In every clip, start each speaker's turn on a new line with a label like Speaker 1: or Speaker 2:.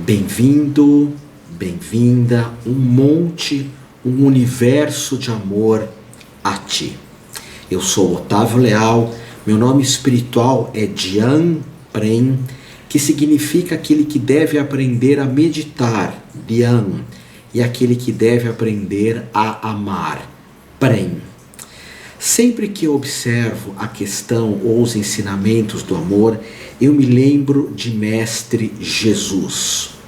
Speaker 1: Bem-vindo, bem-vinda, um universo de amor a ti. Eu sou Otávio Leal, meu nome espiritual é Dian Prem, que significa aquele que deve aprender a meditar, Dian, e aquele que deve aprender a amar, Prem. Sempre que eu observo a questão ou os ensinamentos do amor, eu me lembro de Mestre Jesus.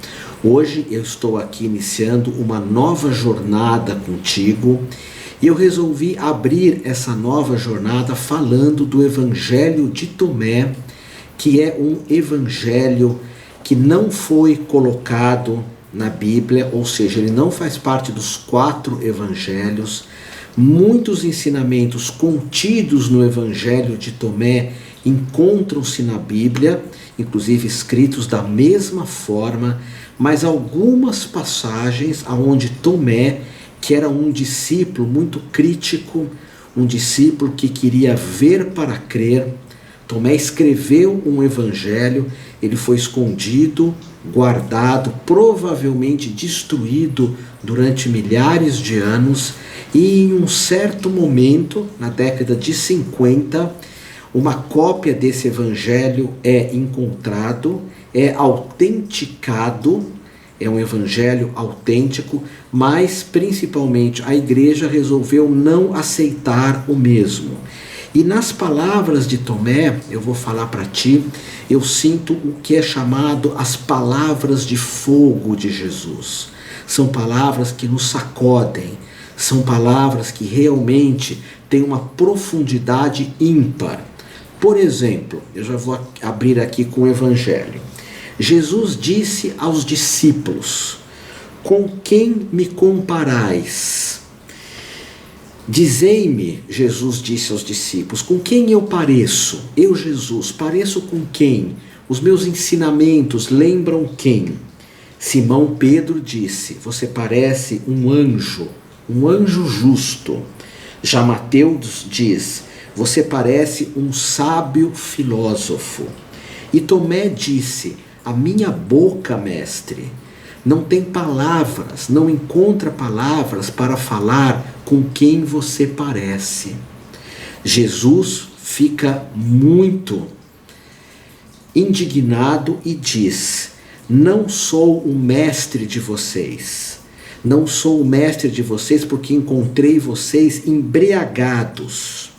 Speaker 1: Hoje eu estou aqui iniciando uma nova jornada contigo e eu resolvi abrir essa nova jornada falando do Evangelho de Tomé, que é um evangelho que não foi colocado na Bíblia, ou seja, ele não faz parte dos 4 evangelhos. Muitos ensinamentos contidos no Evangelho de Tomé encontram-se na Bíblia, inclusive escritos da mesma forma, mas algumas passagens onde Tomé, que era um discípulo muito crítico, um discípulo que queria ver para crer, Tomé escreveu um evangelho, ele foi escondido, guardado, provavelmente destruído durante milhares de anos, e em um certo momento, na década de 50, uma cópia desse evangelho é encontrado, é autenticado, é um evangelho autêntico, mas principalmente a igreja resolveu não aceitar o mesmo. E nas palavras de Tomé, eu vou falar para ti, eu sinto o que é chamado as palavras de fogo de Jesus. São palavras que nos sacodem, são palavras que realmente têm uma profundidade ímpar. Por exemplo, eu já vou abrir aqui com o Evangelho. Jesus disse aos discípulos: com quem me comparais? Dizei-me, Jesus disse aos discípulos, com quem eu pareço? Eu, Jesus, pareço com quem? Os meus ensinamentos lembram quem? Simão Pedro disse: você parece um anjo justo. Já Mateus diz: você parece um sábio filósofo. E Tomé disse: a minha boca, mestre, não tem palavras, não encontra palavras para falar com quem você parece. Jesus fica muito indignado e diz: não sou o mestre de vocês. Não sou o mestre de vocês porque encontrei vocês embriagados.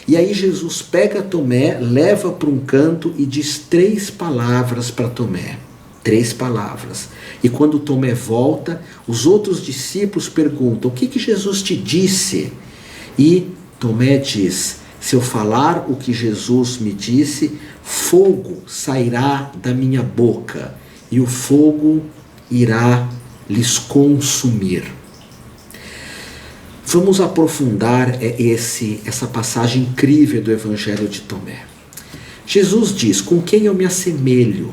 Speaker 1: E aí Jesus pega Tomé, leva para um canto e diz 3 palavras para Tomé. 3 palavras. E quando Tomé volta, os outros discípulos perguntam: o que Jesus te disse? E Tomé diz: se eu falar o que Jesus me disse, fogo sairá da minha boca e o fogo irá lhes consumir. Vamos aprofundar essa passagem incrível do Evangelho de Tomé. Jesus diz: com quem eu me assemelho?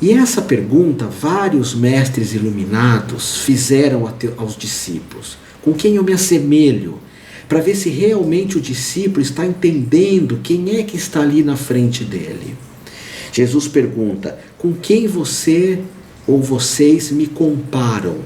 Speaker 1: E essa pergunta vários mestres iluminados fizeram aos discípulos. Com quem eu me assemelho? Para ver se realmente o discípulo está entendendo quem é que está ali na frente dele. Jesus pergunta: com quem você ou vocês me comparam?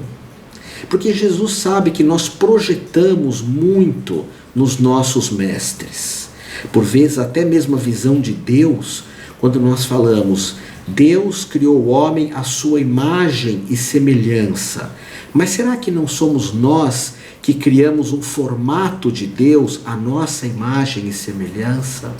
Speaker 1: Porque Jesus sabe que nós projetamos muito nos nossos mestres. Por vezes até mesmo a visão de Deus, quando nós falamos: Deus criou o homem à sua imagem e semelhança. Mas será que não somos nós que criamos um formato de Deus à nossa imagem e semelhança?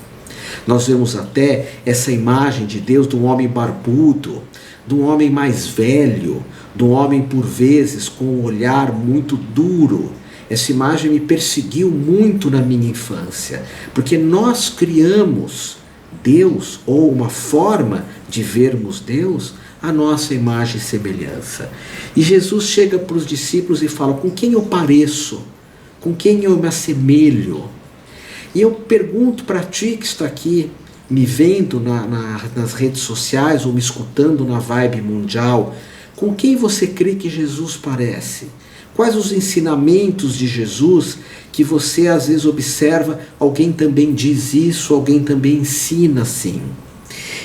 Speaker 1: Nós vemos até essa imagem de Deus de um homem barbudo, de um homem mais velho, de um homem por vezes com um olhar muito duro. Essa imagem me perseguiu muito na minha infância, porque nós criamos Deus, ou uma forma de vermos Deus, a nossa imagem e semelhança. E Jesus chega para os discípulos e fala: com quem eu pareço? Com quem eu me assemelho? E eu pergunto para ti que está aqui me vendo nas redes sociais ou me escutando na Vibe Mundial, com quem você crê que Jesus parece? Quais os ensinamentos de Jesus que você às vezes observa, alguém também diz isso, alguém também ensina assim?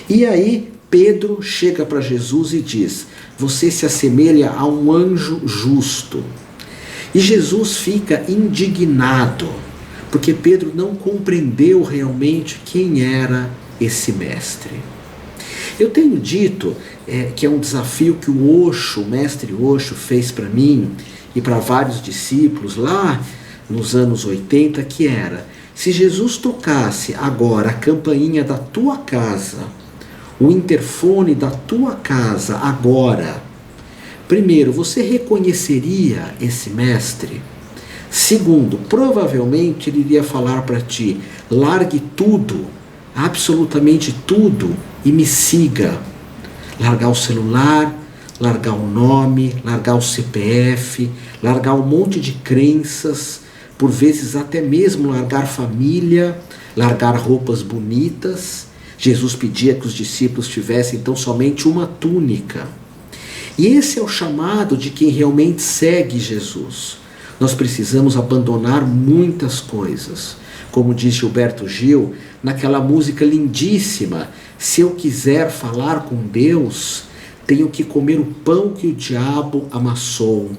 Speaker 1: E aí Pedro chega para Jesus e diz: você se assemelha a um anjo justo. E Jesus fica indignado, porque Pedro não compreendeu realmente quem era esse mestre. Eu tenho dito que é um desafio que o mestre Osho fez para mim e para vários discípulos lá nos anos 80, que era: se Jesus tocasse agora a campainha da tua casa, o interfone da tua casa agora, primeiro, você reconheceria esse mestre? Segundo, provavelmente ele iria falar para ti: largue tudo, absolutamente tudo, e me siga. Largar o celular, largar o nome, largar o CPF, largar um monte de crenças, por vezes até mesmo largar família, largar roupas bonitas. Jesus pedia que os discípulos tivessem então somente uma túnica. E esse é o chamado de quem realmente segue Jesus. Nós precisamos abandonar muitas coisas. Como diz Gilberto Gil, naquela música lindíssima: se eu quiser falar com Deus, tenho que comer o pão que o diabo amassou.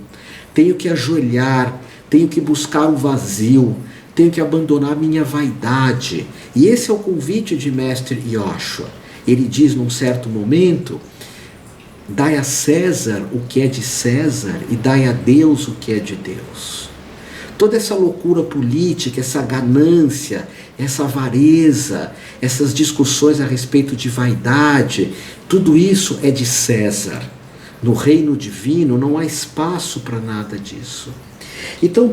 Speaker 1: Tenho que ajoelhar, tenho que buscar o vazio, tenho que abandonar minha vaidade. E esse é o convite de Mestre Osho. Ele diz num certo momento: dai a César o que é de César e dai a Deus o que é de Deus. Toda essa loucura política, essa ganância, essa avareza, essas discussões a respeito de vaidade, tudo isso é de César. No reino divino não há espaço para nada disso. Então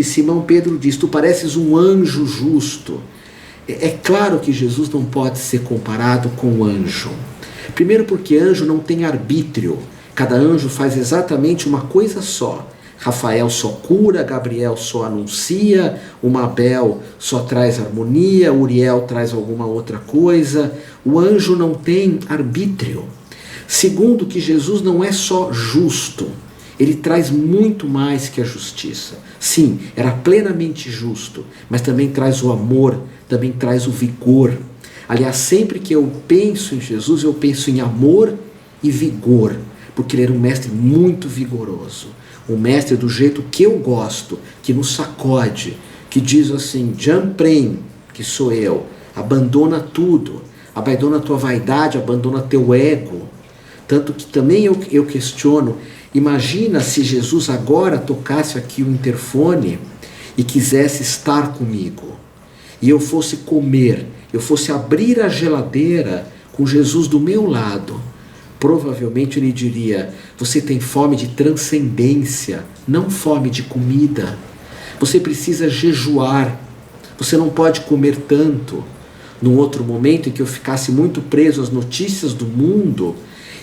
Speaker 1: Simão Pedro diz: tu pareces um anjo justo. É claro que Jesus não pode ser comparado com um anjo. Primeiro porque anjo não tem arbítrio. Cada anjo faz exatamente uma coisa só. Rafael só cura, Gabriel só anuncia, o Mabel só traz harmonia, Uriel traz alguma outra coisa. O anjo não tem arbítrio. Segundo que Jesus não é só justo, ele traz muito mais que a justiça. Sim, era plenamente justo, mas também traz o amor, também traz o vigor. Aliás, sempre que eu penso em Jesus, eu penso em amor e vigor, porque ele era um mestre muito vigoroso. Um mestre do jeito que eu gosto, que nos sacode, que diz assim: Jamprem, que sou eu, abandona tudo, abandona tua vaidade, abandona teu ego. Tanto que também eu questiono: imagina se Jesus agora tocasse aqui o interfone e quisesse estar comigo, e eu fosse comer, eu fosse abrir a geladeira com Jesus do meu lado. Provavelmente ele diria: você tem fome de transcendência, não fome de comida. Você precisa jejuar, você não pode comer tanto. Num outro momento em que eu ficasse muito preso às notícias do mundo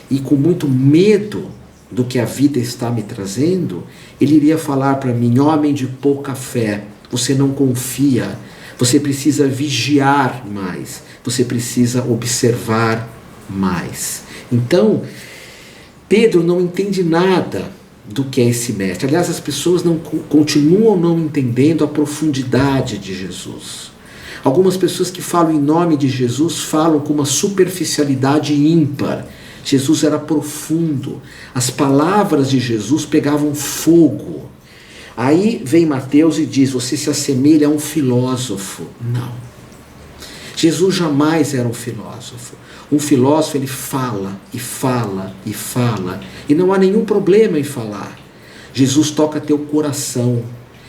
Speaker 1: e com muito medo do que a vida está me trazendo, ele iria falar para mim: homem de pouca fé, você não confia, você precisa vigiar mais, você precisa observar mais. Então, Pedro não entende nada do que é esse mestre. Aliás, as pessoas continuam não entendendo a profundidade de Jesus. Algumas pessoas que falam em nome de Jesus falam com uma superficialidade ímpar. Jesus era profundo. As palavras de Jesus pegavam fogo. Aí vem Mateus e diz: você se assemelha a um filósofo. Não. Jesus jamais era um filósofo. Um filósofo, ele fala e fala e fala, e não há nenhum problema em falar. Jesus toca teu coração.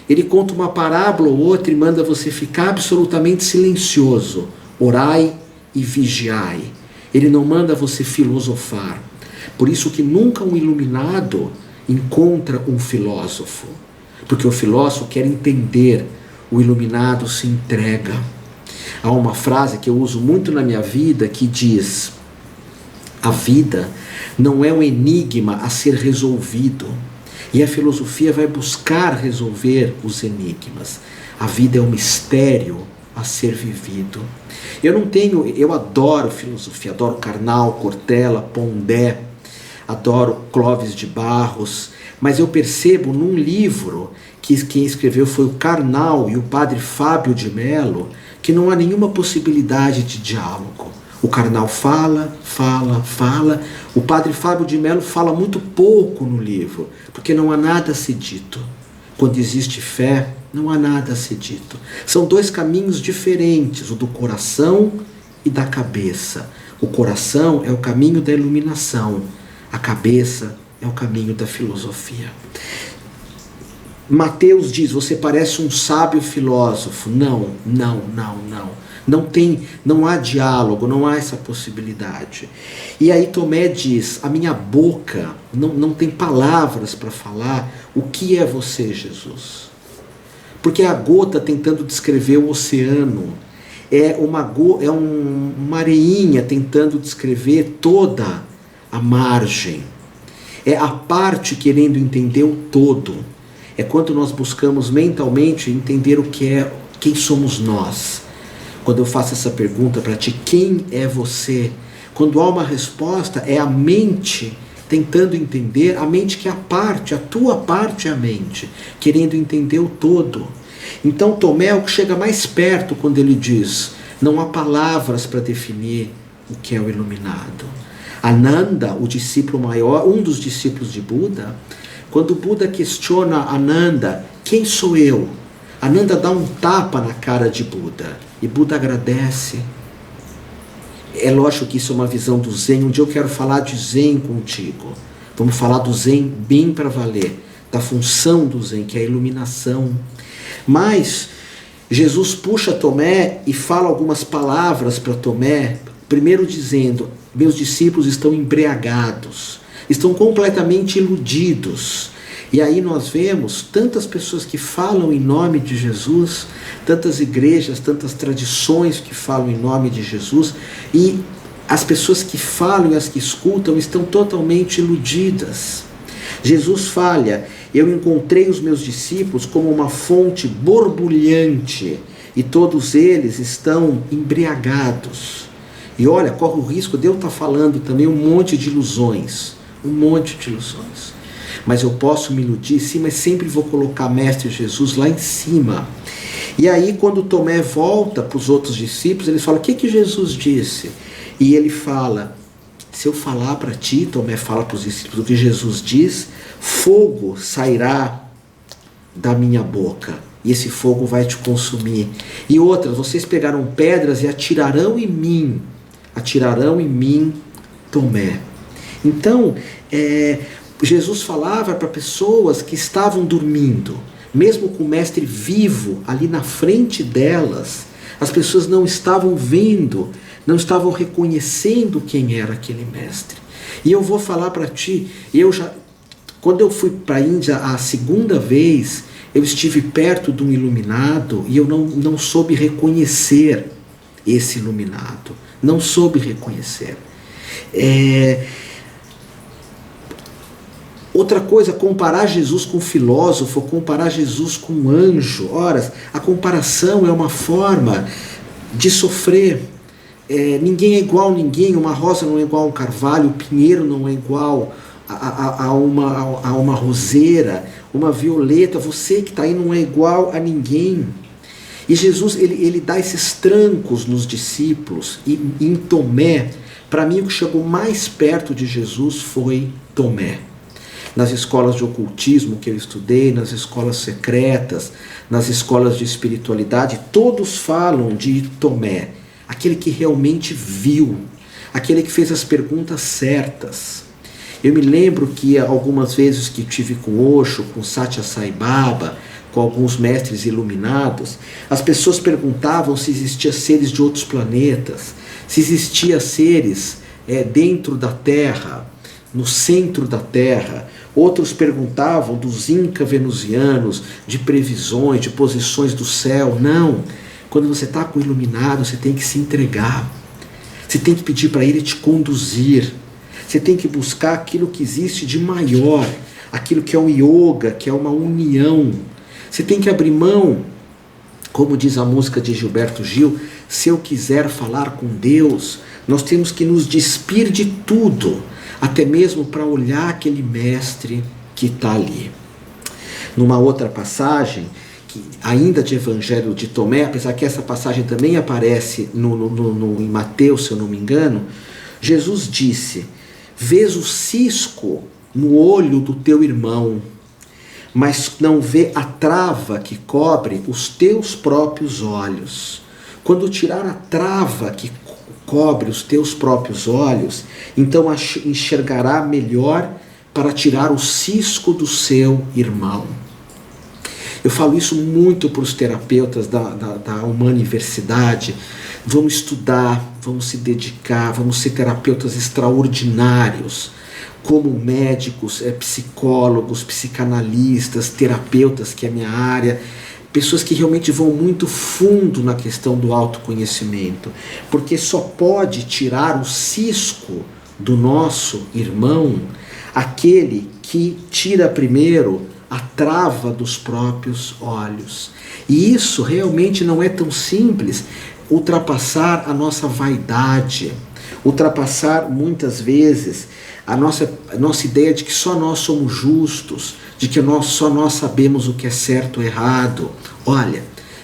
Speaker 1: Ele conta uma parábola ou outra e manda você ficar absolutamente silencioso. Orai e vigiai. Ele não manda você filosofar. Por isso que nunca um iluminado encontra um filósofo. Porque o filósofo quer entender, o iluminado se entrega. Há uma frase que eu uso muito na minha vida que diz: a vida não é um enigma a ser resolvido, e a filosofia vai buscar resolver os enigmas. A vida é um mistério a ser vivido. Eu adoro filosofia, adoro Karnal, Cortella, Pondé, adoro Clóvis de Barros, mas eu percebo num livro que quem escreveu foi o Karnal e o padre Fábio de Mello, que não há nenhuma possibilidade de diálogo. O carnal fala, fala, fala. O padre Fábio de Mello fala muito pouco no livro, porque não há nada a ser dito. Quando existe fé, não há nada a ser dito. São dois caminhos diferentes, o do coração e da cabeça. O coração é o caminho da iluminação, a cabeça é o caminho da filosofia. Mateus diz, você parece um sábio filósofo. Não. Não há diálogo, não há essa possibilidade. E aí Tomé diz, a minha boca não tem palavras para falar o que é você, Jesus. Porque é a gota tentando descrever o oceano, é uma areinha tentando descrever toda a margem, é a parte querendo entender o todo. É quando nós buscamos mentalmente entender quem somos nós. Quando eu faço essa pergunta para ti, quem é você? Quando há uma resposta, é a mente tentando entender, a mente que é a tua parte é a mente, querendo entender o todo. Então Tomé é o que chega mais perto quando ele diz, não há palavras para definir o que é o iluminado. Ananda, o discípulo maior, um dos discípulos de Buda, quando Buda questiona Ananda, quem sou eu? Ananda dá um tapa na cara de Buda e Buda agradece. É lógico que isso é uma visão do Zen. Um dia eu quero falar de Zen contigo. Vamos falar do Zen bem para valer, da função do Zen, que é a iluminação. Mas Jesus puxa Tomé e fala algumas palavras para Tomé, primeiro dizendo, meus discípulos estão embriagados, estão completamente iludidos. E aí nós vemos tantas pessoas que falam em nome de Jesus, tantas igrejas, tantas tradições que falam em nome de Jesus, e as pessoas que falam e as que escutam estão totalmente iludidas. Jesus fala, eu encontrei os meus discípulos como uma fonte borbulhante, e todos eles estão embriagados. E olha, corre o risco de eu estar falando também um monte de ilusões. Mas eu posso me iludir, sim, mas sempre vou colocar Mestre Jesus lá em cima. E aí quando Tomé volta para os outros discípulos, eles falam, o que Jesus disse? E ele fala, se eu falar para ti, Tomé fala para os discípulos, o que Jesus diz, fogo sairá da minha boca, e esse fogo vai te consumir. E outras, vocês pegaram pedras e atirarão em mim, Tomé. Então, Jesus falava para pessoas que estavam dormindo, mesmo com o mestre vivo ali na frente delas, as pessoas não estavam vendo, não estavam reconhecendo quem era aquele mestre. E eu vou falar para ti, quando eu fui para a Índia a segunda vez, eu estive perto de um iluminado e eu não soube reconhecer esse iluminado, não soube reconhecer. Outra coisa, comparar Jesus com filósofo, comparar Jesus com um anjo. Ora, a comparação é uma forma de sofrer. Ninguém é igual a ninguém, uma rosa não é igual a um carvalho, o pinheiro não é igual a uma roseira, uma violeta, você que está aí não é igual a ninguém. E Jesus, ele dá esses trancos nos discípulos, e em Tomé, para mim o que chegou mais perto de Jesus foi Tomé. Nas escolas de ocultismo que eu estudei, nas escolas secretas, nas escolas de espiritualidade, todos falam de Tomé, aquele que realmente viu, aquele que fez as perguntas certas. Eu me lembro que algumas vezes que tive com Osho, com Satya Sai Baba, com alguns mestres iluminados, as pessoas perguntavam se existiam seres de outros planetas, se existiam seres dentro da Terra, no centro da Terra. Outros perguntavam dos inca-venusianos, de previsões, de posições do céu. Não, quando você está com o iluminado, você tem que se entregar. Você tem que pedir para ele te conduzir. Você tem que buscar aquilo que existe de maior, aquilo que é um yoga, que é uma união. Você tem que abrir mão, como diz a música de Gilberto Gil, se eu quiser falar com Deus, nós temos que nos despir de tudo, até mesmo para olhar aquele mestre que está ali. Numa outra passagem, ainda de Evangelho de Tomé, apesar que essa passagem também aparece em Mateus, se eu não me engano, Jesus disse: vês o cisco no olho do teu irmão, mas não vê a trava que cobre os teus próprios olhos. Quando tirar a trava que cobre os teus próprios olhos, então enxergará melhor para tirar o cisco do seu irmão. Eu falo isso muito para os terapeutas da Universidade. Vamos estudar, vamos se dedicar, vamos ser terapeutas extraordinários, como médicos, psicólogos, psicanalistas, terapeutas, que é a minha área, pessoas que realmente vão muito fundo na questão do autoconhecimento, porque só pode tirar o cisco do nosso irmão aquele que tira primeiro a trava dos próprios olhos. E isso realmente não é tão simples, ultrapassar a nossa vaidade, ultrapassar muitas vezes a nossa ideia de que só nós somos justos, de que só nós sabemos o que é certo ou errado. Olha,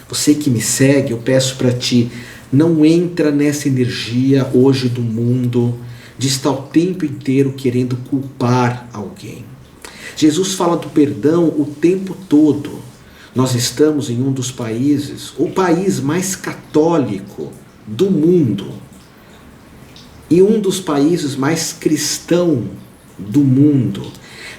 Speaker 1: você que me segue, eu peço para ti, não entra nessa energia hoje do mundo de estar o tempo inteiro querendo culpar alguém. Jesus fala do perdão o tempo todo. Nós estamos em um dos países, o país mais católico do mundo, e um dos países mais cristão do mundo.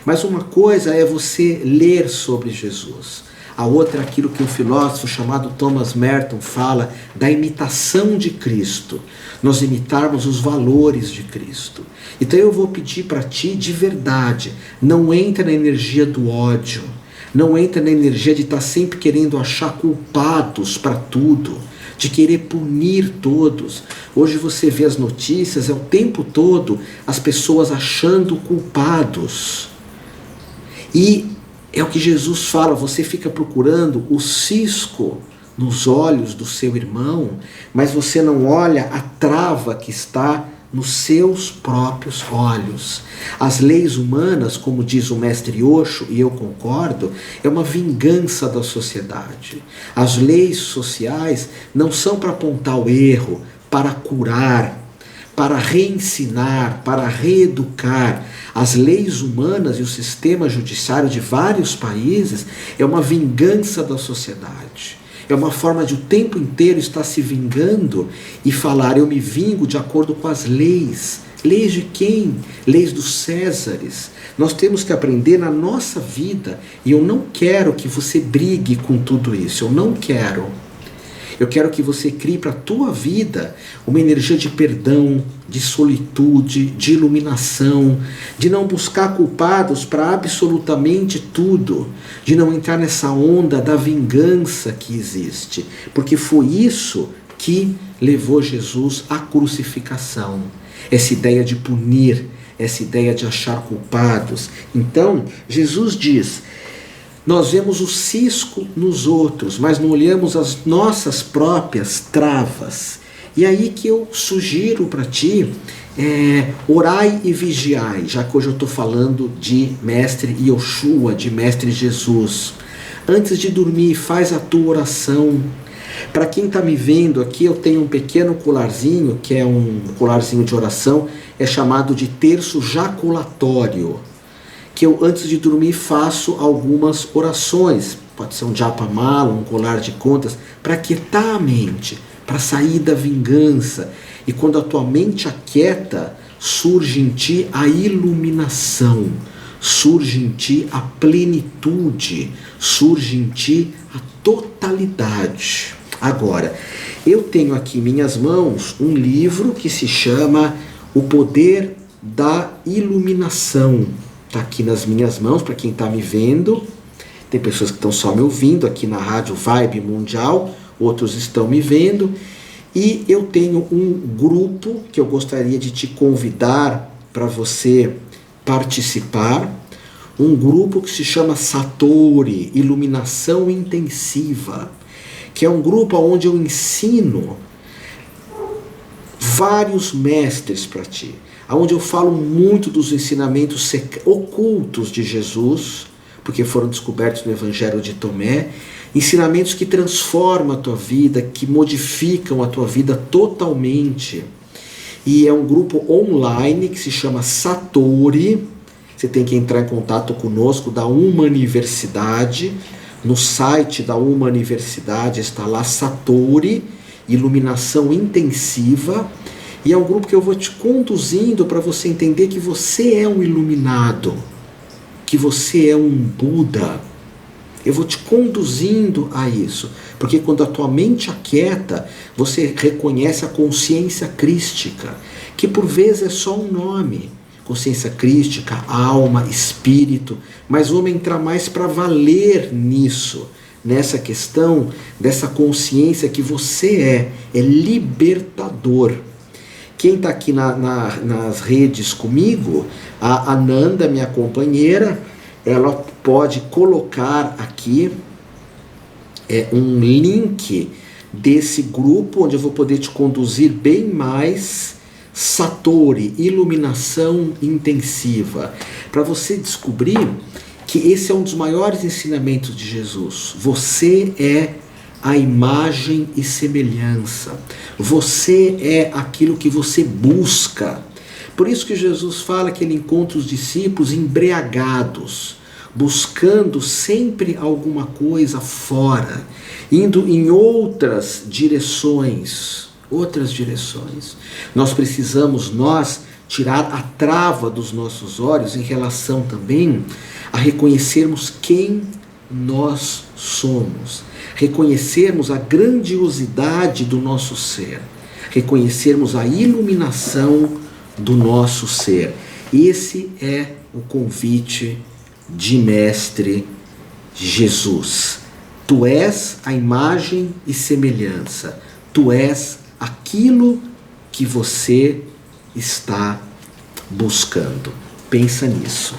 Speaker 1: Mas uma coisa é você ler sobre Jesus. A outra é aquilo que um filósofo chamado Thomas Merton fala da imitação de Cristo. Nós imitarmos os valores de Cristo. Então eu vou pedir para ti de verdade, não entra na energia do ódio, não entra na energia de estar sempre querendo achar culpados para tudo, de querer punir todos. Hoje você vê as notícias, é o tempo todo as pessoas achando culpados. E é o que Jesus fala, você fica procurando o cisco nos olhos do seu irmão, mas você não olha a trava que está nos seus próprios olhos. As leis humanas, como diz o mestre Osho, e eu concordo, é uma vingança da sociedade. As leis sociais não são para apontar o erro, para curar, para reensinar, para reeducar. As leis humanas e o sistema judiciário de vários países é uma vingança da sociedade. É uma forma de o tempo inteiro estar se vingando e falar, eu me vingo de acordo com as leis. Leis de quem? Leis dos Césares. Nós temos que aprender na nossa vida, e eu não quero que você brigue com tudo isso, eu não quero. Eu quero que você crie para a tua vida uma energia de perdão, de solitude, de iluminação, de não buscar culpados para absolutamente tudo, de não entrar nessa onda da vingança que existe, porque foi isso que levou Jesus à crucificação. Essa ideia de punir, essa ideia de achar culpados. Então, Jesus diz, nós vemos o cisco nos outros, mas não olhamos as nossas próprias travas. E aí que eu sugiro para ti, orai e vigiai, já que hoje eu estou falando de Mestre Yoshua, de Mestre Jesus. Antes de dormir, faz a tua oração. Para quem está me vendo aqui, eu tenho um pequeno colarzinho, que é um colarzinho de oração, é chamado de terço jaculatório, que eu antes de dormir faço algumas orações, pode ser um japamala, um colar de contas, para aquietar a mente, para sair da vingança. E quando a tua mente aquieta, surge em ti a iluminação, surge em ti a plenitude, surge em ti a totalidade. Agora, eu tenho aqui em minhas mãos um livro que se chama O Poder da Iluminação. Está aqui nas minhas mãos, para quem está me vendo. Tem pessoas que estão só me ouvindo aqui na Rádio Vibe Mundial, outros estão me vendo. E eu tenho um grupo que eu gostaria de te convidar para você participar. Um grupo que se chama Satori, Iluminação Intensiva, que é um grupo onde eu ensino vários mestres para ti, onde eu falo muito dos ensinamentos ocultos de Jesus, porque foram descobertos no Evangelho de Tomé, ensinamentos que transformam a tua vida, que modificam a tua vida totalmente. E é um grupo online que se chama Satori. Você tem que entrar em contato conosco, da Uma Universidade. No site da Uma Universidade está lá Satori, Iluminação Intensiva. E é um grupo que eu vou te conduzindo para você entender que você é um iluminado, que você é um Buda. Eu vou te conduzindo a isso, porque quando a tua mente aquieta, você reconhece a consciência crística, que por vezes é só um nome. Consciência crística, alma, espírito, mas vamos entrar mais para valer nisso, nessa questão dessa consciência que você é libertador. Quem está aqui nas redes comigo, a Ananda, minha companheira, ela pode colocar aqui um link desse grupo, onde eu vou poder te conduzir bem mais. Satori, Iluminação Intensiva, para você descobrir que esse é um dos maiores ensinamentos de Jesus. Você é a imagem e semelhança. Você é aquilo que você busca. Por isso que Jesus fala que ele encontra os discípulos embriagados, buscando sempre alguma coisa fora, indo em outras direções. Nós precisamos, tirar a trava dos nossos olhos em relação também a reconhecermos quem nós somos, reconhecermos a grandiosidade do nosso ser, reconhecermos a iluminação do nosso ser. Esse é o convite de Mestre Jesus. Tu és a imagem e semelhança, tu és aquilo que você está buscando. Pensa nisso.